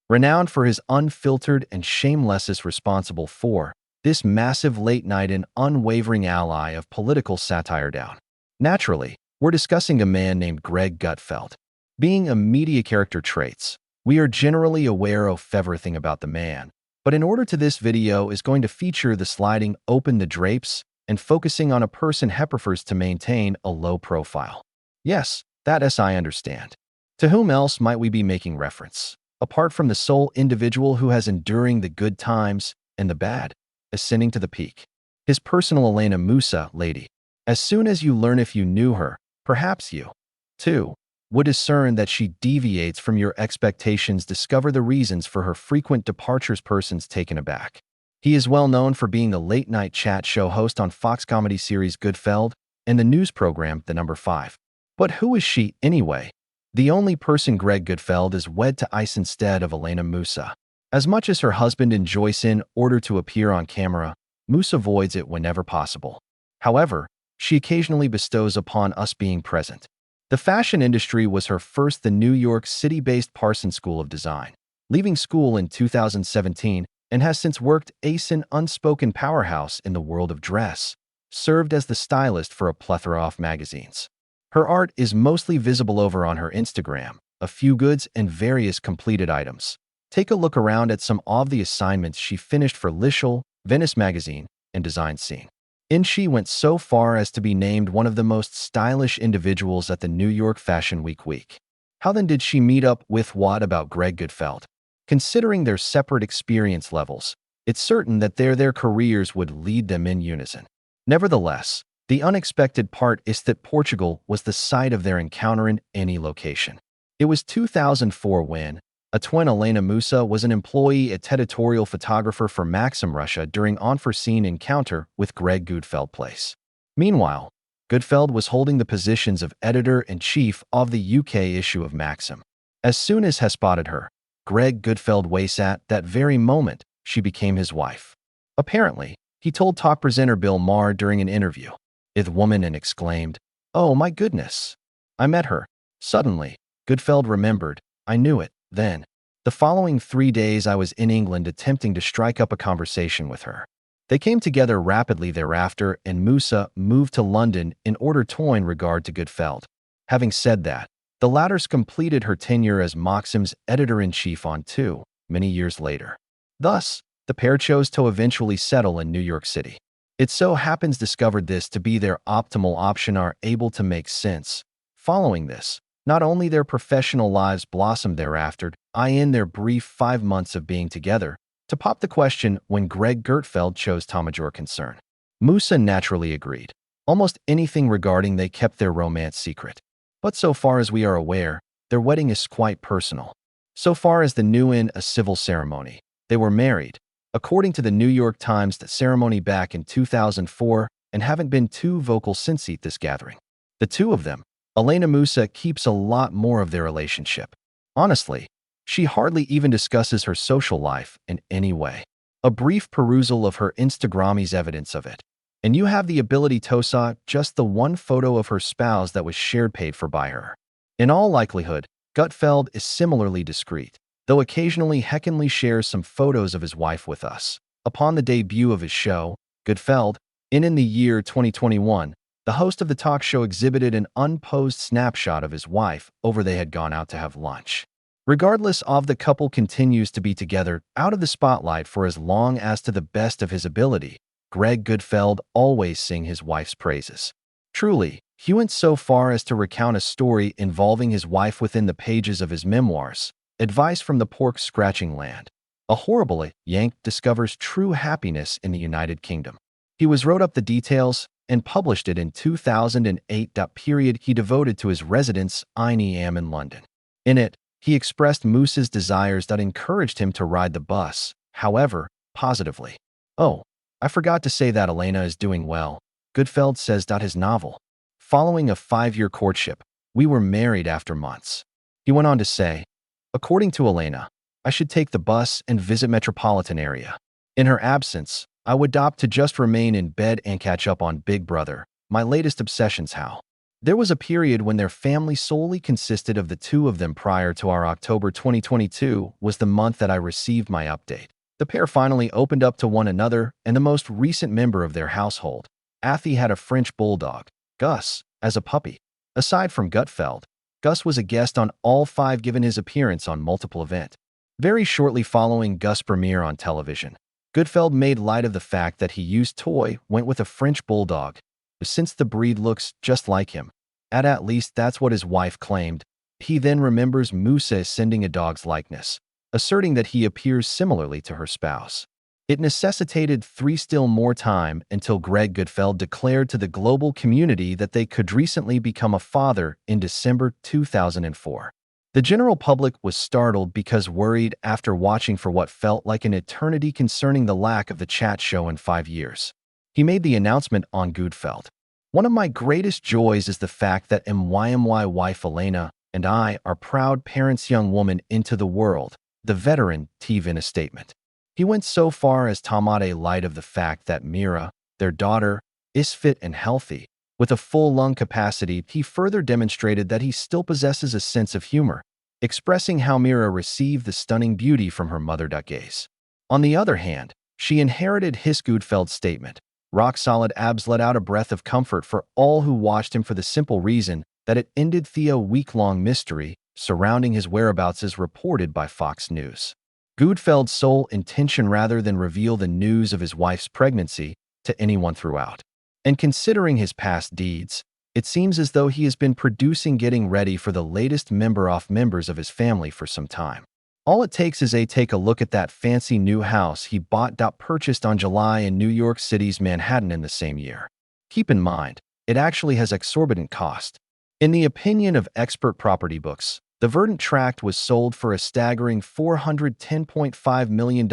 Renowned for his unfiltered and shameless responsible for this massive late-night and unwavering ally of political satire down. Naturally, we're discussing a man named Greg Gutfeld. Being a media character traits, we are generally aware of everything about the man, but in order to this video is going to feature the sliding open the drapes and focusing on a person he prefers to maintain a low profile. Yes, that as I understand. To whom else might we be making reference, apart from the sole individual who has enduring the good times and the bad, ascending to the peak? His personal Elena Moussa lady. As soon as you learn if you knew her, perhaps you, too, would discern that she deviates from your expectations. Discover the reasons for her frequent departures. Persons taken aback. He is well known for being a late-night chat show host on Fox comedy series Gutfeld and the news program The Number 5. But who is she, anyway? The only person Greg Gutfeld is wed to ice instead of Elena Moussa. As much as her husband enjoys in order to appear on camera, Moussa avoids it whenever possible. However, she occasionally bestows upon us being present. The fashion industry was her first. The New York City-based Parsons School of Design, leaving school in 2017, and has since worked as an unspoken powerhouse in the world of dress, served as the stylist for a plethora of magazines. Her art is mostly visible over on her Instagram, a few goods and various completed items. Take a look around at some of the assignments she finished for Lishel, Venice magazine, and Design Scene. And she went so far as to be named one of the most stylish individuals at the New York Fashion Week. How then did she meet up with what about Greg Gutfeld? Considering their separate experience levels, it's certain that their careers would lead them in unison. Nevertheless, the unexpected part is that Portugal was the site of their encounter in any location. It was 2004 when a twin Elena Moussa was an employee at editorial photographer for Maxim Russia during unforeseen encounter with Greg Gutfeld place. Meanwhile, Gutfeld was holding the positions of editor-in-chief of the UK issue of Maxim. As soon as he spotted her, Greg Gutfeld was at that very moment she became his wife. Apparently, he told talk presenter Bill Maher during an interview, "The woman," and exclaimed, "Oh my goodness. I met her." Suddenly, Gutfeld remembered, "I knew it then." The following 3 days I was in England attempting to strike up a conversation with her. They came together rapidly thereafter, and Moussa moved to London in order to in regard to Gutfeld. Having said that, the latter's completed her tenure as Maxim's editor-in-chief on many years later. Thus, the pair chose to eventually settle in New York City. It so happens discovered this to be their optimal option are able to make sense. Following this, not only their professional lives blossomed thereafter, in their brief 5 months of being together, to pop the question when Greg Gutfeld chose to major concern. Moussa naturally agreed. Almost anything regarding they kept their romance secret. But so far as we are aware, their wedding is quite personal. So far as the new in a civil ceremony, they were married, according to the New York Times, the ceremony back in 2004, and haven't been too vocal since this gathering. The two of them, Elena Moussa keeps a lot more of their relationship. Honestly, she hardly even discusses her social life in any way. A brief perusal of her Instagram is evidence of it. And you have the ability to saw just the one photo of her spouse that was shared paid for by her. In all likelihood, Gutfeld is similarly discreet, though occasionally heckinly shares some photos of his wife with us. Upon the debut of his show, Gutfeld, in the year 2021, the host of the talk show exhibited an unposed snapshot of his wife over they had gone out to have lunch. Regardless of the couple continues to be together out of the spotlight for as long as to the best of his ability, Greg Gutfeld always sing his wife's praises. Truly, he went so far as to recount a story involving his wife within the pages of his memoirs, Advice from the Pork Scratching Land. A horrible Yank discovers true happiness in the United Kingdom. He wrote up the details and published it in 2008. Period he devoted to his residence in London. In it, he expressed Moussa's desires that encouraged him to ride the bus, however, positively. "Oh, I forgot to say that Elena is doing well," Gutfeld says. His novel. "Following a 5-year courtship, we were married after months." He went on to say, "According to Elena, I should take the bus and visit metropolitan area. In her absence, I would opt to just remain in bed and catch up on Big Brother, my latest obsessions. How There was a period when their family solely consisted of the two of them. Prior to our October 2022 was the month that I received my update. The pair finally opened up to one another, and the most recent member of their household, Athie, had a French bulldog, Gus, as a puppy. Aside from Gutfeld, Gus was a guest on all five, given his appearance on multiple events. Very shortly following Gus' premiere on television, Gutfeld made light of the fact that he used toy went with a French bulldog, since the breed looks just like him. At least that's what his wife claimed. He then remembers Moussa sending a dog's likeness, asserting that he appears similarly to her spouse. It necessitated still more time until Greg Gutfeld declared to the global community that they could recently become a father in December 2004. The general public was startled because worried after watching for what felt like an eternity concerning the lack of the chat show in 5 years. He made the announcement on Gutfeld. One of my greatest joys is the fact that my wife Elena and I are proud parents, young woman into the world, the veteran TV in a statement. He went so far as to make light of the fact that Mira, their daughter, is fit and healthy. With a full lung capacity, he further demonstrated that he still possesses a sense of humor, expressing how Mira received the stunning beauty from her mother. Gaze. On the other hand, she inherited his Gutfeld's statement. Rock-solid abs let out a breath of comfort for all who watched him, for the simple reason that it ended the week-long mystery surrounding his whereabouts as reported by Fox News. Gutfeld's sole intention rather than reveal the news of his wife's pregnancy to anyone throughout. And considering his past deeds, it seems as though he has been getting ready for the latest members of his family for some time. All it takes is take a look at that fancy new house he purchased on July in New York City's Manhattan in the same year. Keep in mind, it actually has exorbitant cost. In the opinion of expert property books, the verdant tract was sold for a staggering $410.5 million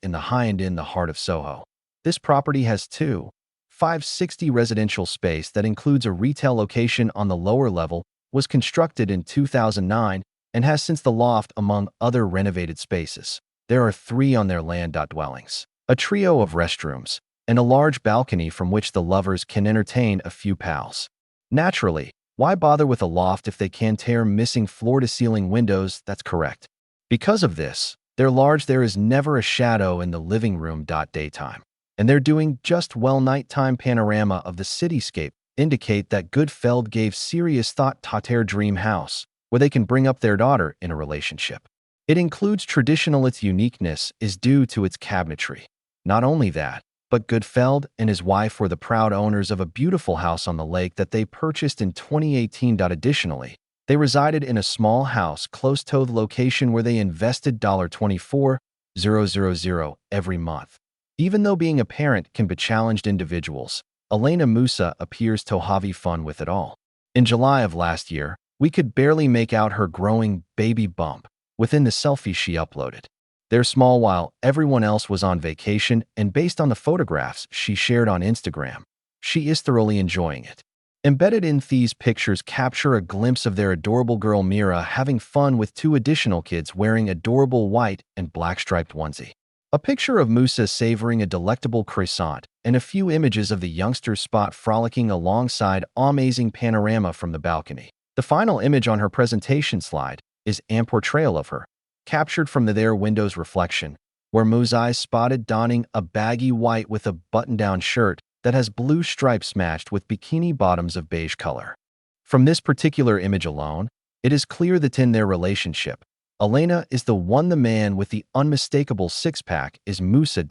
in the high-end in the heart of Soho. This property has 560 residential space that includes a retail location on the lower level, was constructed in 2009, and has since the loft among other renovated spaces. There are 3 on their land dwellings, a trio of restrooms, and a large balcony from which the lovers can entertain a few pals. Naturally, why bother with a loft if they can tear missing floor-to-ceiling windows? That's correct. Because of this, there is never a shadow in the living room. Daytime. And they're doing just well. Nighttime panorama of the cityscape indicate that Gutfeld gave serious thought to their dream house, where they can bring up their daughter in a relationship. It includes traditional. Its uniqueness is due to its cabinetry. Not only that, but Gutfeld and his wife were the proud owners of a beautiful house on the lake that they purchased in 2018. Additionally, they resided in a small house close to the location where they invested $24,000 every month. Even though being a parent can be challenged individuals, Elena Moussa appears to have fun with it all. In July of last year, we could barely make out her growing baby bump within the selfie she uploaded. They're small while everyone else was on vacation, and based on the photographs she shared on Instagram, she is thoroughly enjoying it. Embedded in these pictures capture a glimpse of their adorable girl Mira having fun with 2 additional kids wearing adorable white and black striped onesie. A picture of Moussa savoring a delectable croissant, and a few images of the youngster spot frolicking alongside amazing panorama from the balcony. The final image on her presentation slide is a portrayal of her, captured from their window's reflection, where Moussa is spotted donning a baggy white with a button-down shirt that has blue stripes matched with bikini bottoms of beige color. From this particular image alone, it is clear that in their relationship, Elena is the man with the unmistakable six-pack is Moussa.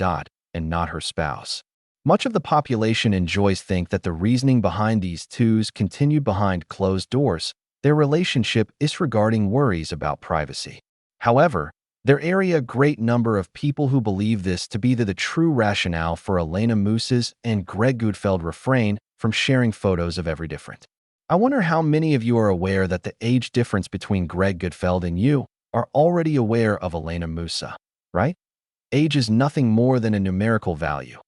And not her spouse. Much of the population think that the reasoning behind these two's continued behind closed doors, their relationship is regarding worries about privacy. However, there are a great number of people who believe this to be the true rationale for Elena Moussa's and Greg Gutfeld refrain from sharing photos of every different. I wonder how many of you are aware that the age difference between Greg Gutfeld and you are already aware of Elena Moussa, right? Age is nothing more than a numerical value,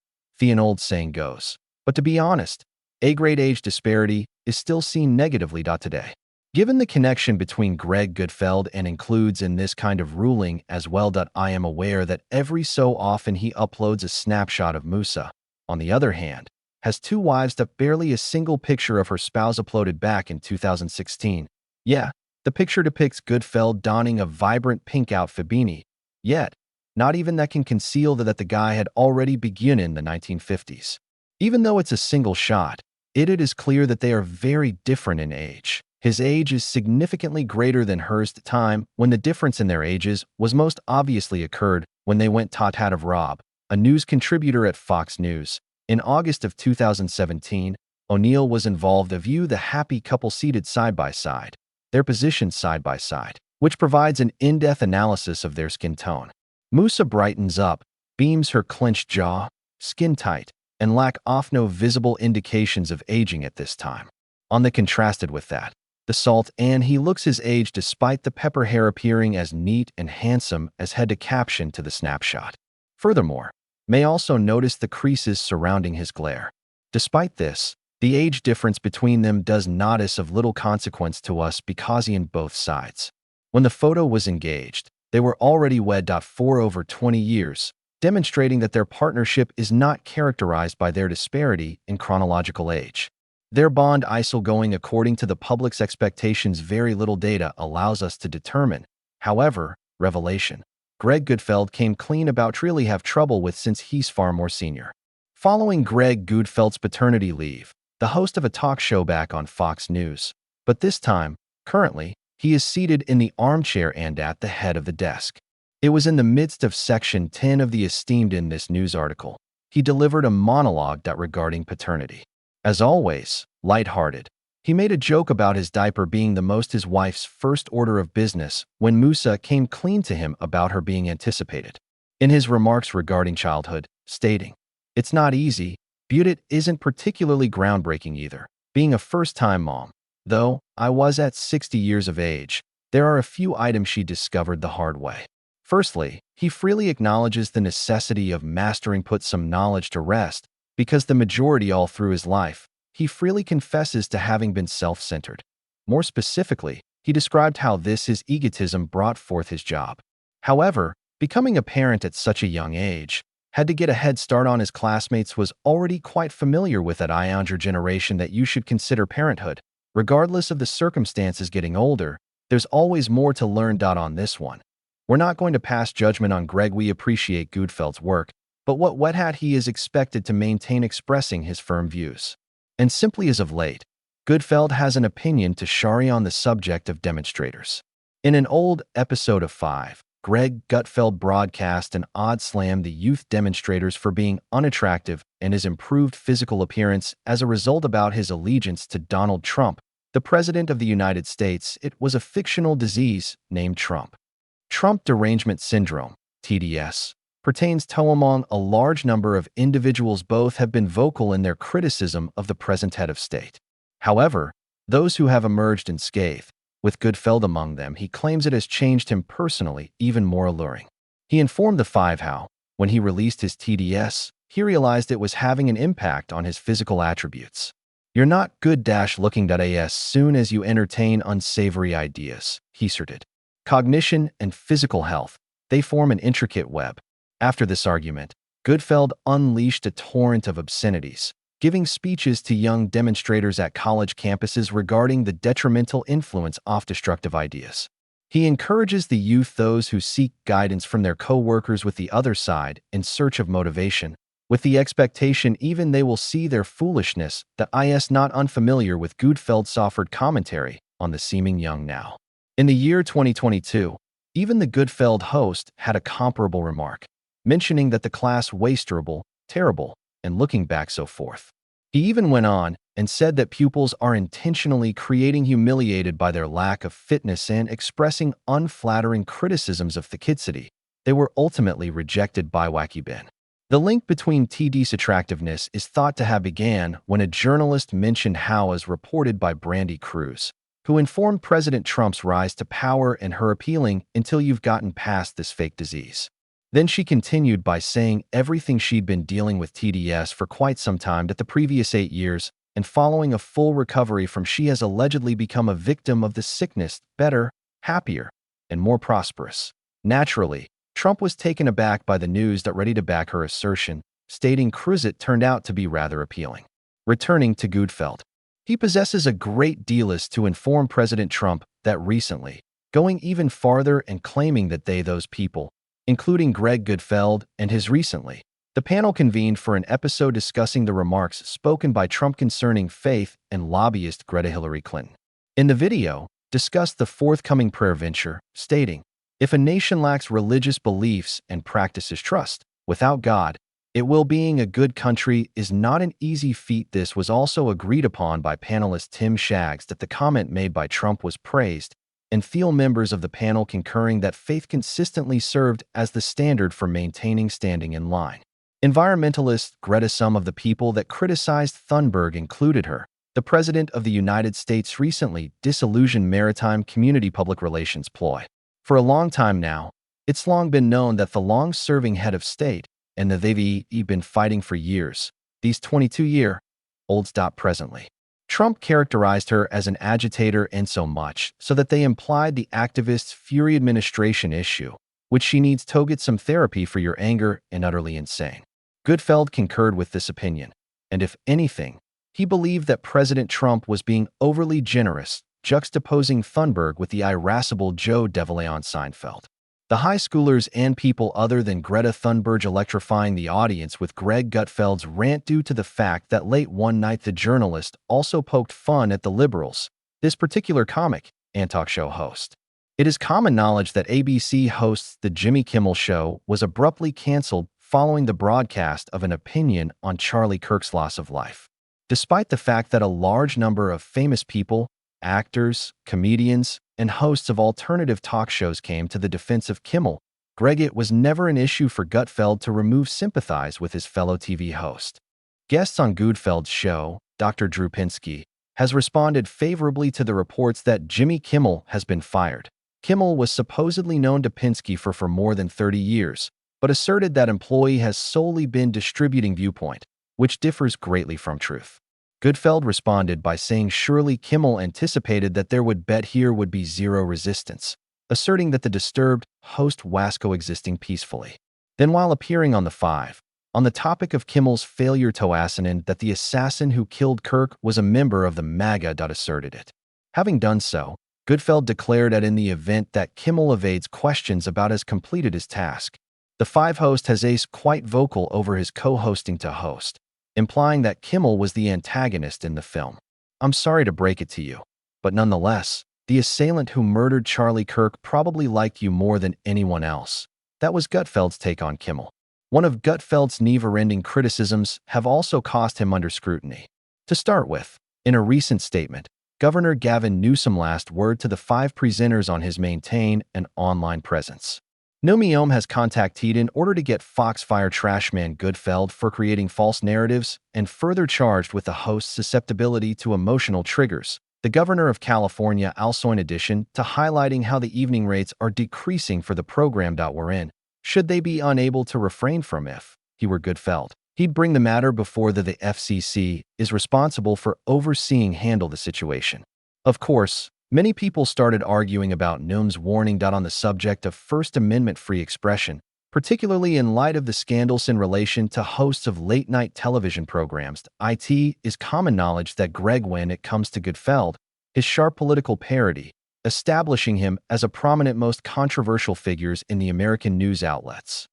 an old saying goes. But to be honest, A-grade age disparity is still seen negatively today. Given the connection between Greg Gutfeld and includes in this kind of ruling as well. I am aware that every so often he uploads a snapshot of Moussa. On the other hand, has two wives that barely a single picture of her spouse uploaded back in 2016. Yeah, the picture depicts Gutfeld donning a vibrant pink outfit beanie. Yet, not even that can conceal that the guy had already begun in the 1950s. Even though it's a single shot, it is clear that they are very different in age. His age is significantly greater than hers at the time when the difference in their ages was most obviously occurred when they went tot-tat of Rob, a news contributor at Fox News. In August of 2017, O'Neill was involved to view the happy couple seated side by side, their positions side by side, which provides an in-depth analysis of their skin tone. Moussa brightens up, beams her clenched jaw, skin tight, and lack off no visible indications of aging at this time. On the contrasted with that, the salt and he looks his age despite the pepper hair appearing as neat and handsome as head to caption to the snapshot. Furthermore, may also notice the creases surrounding his glare. Despite this, the age difference between them does not is of little consequence to us because he in both sides. When the photo was engaged, they were already wed for over 20 years, demonstrating that their partnership is not characterized by their disparity in chronological age. Their bond going according to the public's expectations. Very little data allows us to determine. However, revelation. Greg Gutfeld came clean about really have trouble with since he's far more senior. Following Greg Gutfeld's paternity leave, the host of a talk show back on Fox News. But this time, currently, he is seated in the armchair and at the head of the desk. It was in the midst of section 10 of the esteemed in this news article. He delivered a monologue regarding paternity. As always, lighthearted, he made a joke about his diaper being the most his wife's first order of business when Moussa came clean to him about her being anticipated. In his remarks regarding childhood, stating, "It's not easy, but it isn't particularly groundbreaking either. Being a first-time mom, though I was at 60 years of age, there are a few items she discovered the hard way." Firstly, he freely acknowledges the necessity of mastering put some knowledge to rest, because the majority all through his life, he freely confesses to having been self-centered. More specifically, he described how his egotism brought forth his job. However, becoming a parent at such a young age, had to get a head start on his classmates was already quite familiar with that younger generation that you should consider parenthood. Regardless of the circumstances getting older, there's always more to learn. On this one, we're not going to pass judgment on Greg. We appreciate Gutfeld's work, but what wet hat he is expected to maintain expressing his firm views. And simply as of late, Gutfeld has an opinion to share on the subject of demonstrators. In an old episode of 5, Greg Gutfeld broadcast an odd slam the youth demonstrators for being unattractive and his improved physical appearance as a result about his allegiance to Donald Trump, the President of the United States. It was a fictional disease named Trump derangement syndrome, TDS, pertains to among a large number of individuals. Both have been vocal in their criticism of the present head of state. However, those who have emerged unscathed, with Gutfeld among them, he claims it has changed him personally, even more alluring. He informed the 5 how, when he released his TDS, he realized it was having an impact on his physical attributes. "You're not good looking as soon as you entertain unsavory ideas," he asserted. Cognition and physical health, they form an intricate web. After this argument, Gutfeld unleashed a torrent of obscenities, giving speeches to young demonstrators at college campuses regarding the detrimental influence of destructive ideas. He encourages the youth, those who seek guidance from their co-workers with the other side in search of motivation, with the expectation even they will see their foolishness. That is not unfamiliar with Gutfeld's offered commentary on the seeming young now. In the year 2022, even the Gutfeld host had a comparable remark, mentioning that the class wasterable, terrible, and looking back so forth. He even went on and said that pupils are intentionally creating humiliated by their lack of fitness and expressing unflattering criticisms of thicity. They were ultimately rejected by Wacky Ben. The link between TD's attractiveness is thought to have began when a journalist mentioned how, as reported by Brandy Cruz, who informed President Trump's rise to power and her appealing until you've gotten past this fake disease. Then she continued by saying everything she'd been dealing with TDS for quite some time that the previous 8 years, and following a full recovery from she has allegedly become a victim of the sickness, better, happier, and more prosperous. Naturally, Trump was taken aback by the news that ready to back her assertion, stating Cruz it turned out to be rather appealing. Returning to Gutfeld. He possesses a great deal to inform President Trump that recently, going even farther and claiming that those people, including Greg Gutfeld and his recently, the panel convened for an episode discussing the remarks spoken by Trump concerning faith and lobbyist Greta Hillary Clinton. In the video, discussed the forthcoming prayer venture, stating, "If a nation lacks religious beliefs and practices trust, without God, it will being a good country is not an easy feat." This was also agreed upon by panelist Tim Shaggs that the comment made by Trump was praised, and fellow members of the panel concurring that faith consistently served as the standard for maintaining standing in line. Environmentalist Greta. Some of the people that criticized Thunberg included her, the President of the United States, recently disillusioned maritime community public relations ploy. For a long time now, it's long been known that the long-serving head of state and that they've been fighting for years. These 22-year-olds. Presently, Trump characterized her as an agitator, and so much so that they implied the activist's Fury administration issue, which she needs to get some therapy for your anger and utterly insane. Gutfeld concurred with this opinion, and if anything, he believed that President Trump was being overly generous, juxtaposing Thunberg with the irascible Joe DeVilleon Seinfeld. The high schoolers and people other than Greta Thunberg electrifying the audience with Greg Gutfeld's rant due to the fact that late one night the journalist also poked fun at the liberals, this particular comic and talk show host. It is common knowledge that ABC hosts The Jimmy Kimmel Show was abruptly canceled following the broadcast of an opinion on Charlie Kirk's loss of life. Despite the fact that a large number of famous people, actors, comedians, and hosts of alternative talk shows came to the defense of Kimmel, it was never an issue for Gutfeld to remove sympathize with his fellow TV host. Guests on Gutfeld's show, Dr. Drew Pinsky, has responded favorably to the reports that Jimmy Kimmel has been fired. Kimmel was supposedly known to Pinsky for more than 30 years, but asserted that employee has solely been distributing viewpoint, which differs greatly from truth. Gutfeld responded by saying surely Kimmel anticipated that there would be zero resistance, asserting that the disturbed host was coexisting peacefully. Then while appearing on The Five, on the topic of Kimmel's failure to ascertain that the assassin who killed Kirk was a member of the MAGA. Asserted it. Having done so, Gutfeld declared that in the event that Kimmel evades questions about has completed his task, The Five host has aced quite vocal over his co-hosting to host, implying that Kimmel was the antagonist in the film. "I'm sorry to break it to you, but nonetheless, the assailant who murdered Charlie Kirk probably liked you more than anyone else." That was Gutfeld's take on Kimmel. One of Gutfeld's never-ending criticisms have also cost him under scrutiny. To start with, in a recent statement, Governor Gavin Newsom last word to the five presenters on his maintain an online presence. Newsom has contacted in order to get Foxfire trashman Gutfeld for creating false narratives and further charged with the host's susceptibility to emotional triggers. The governor of California also in addition to highlighting how the evening rates are decreasing for the program we're in, should they be unable to refrain from if he were Gutfeld, he'd bring the matter before the FCC is responsible for overseeing handle the situation. Of course, many people started arguing about Newsom's warning on the subject of First Amendment free expression, particularly in light of the scandals in relation to hosts of late-night television programs. It is common knowledge that Greg, when it comes to Gutfeld, his sharp political parody, establishing him as a prominent most controversial figures in the American news outlets.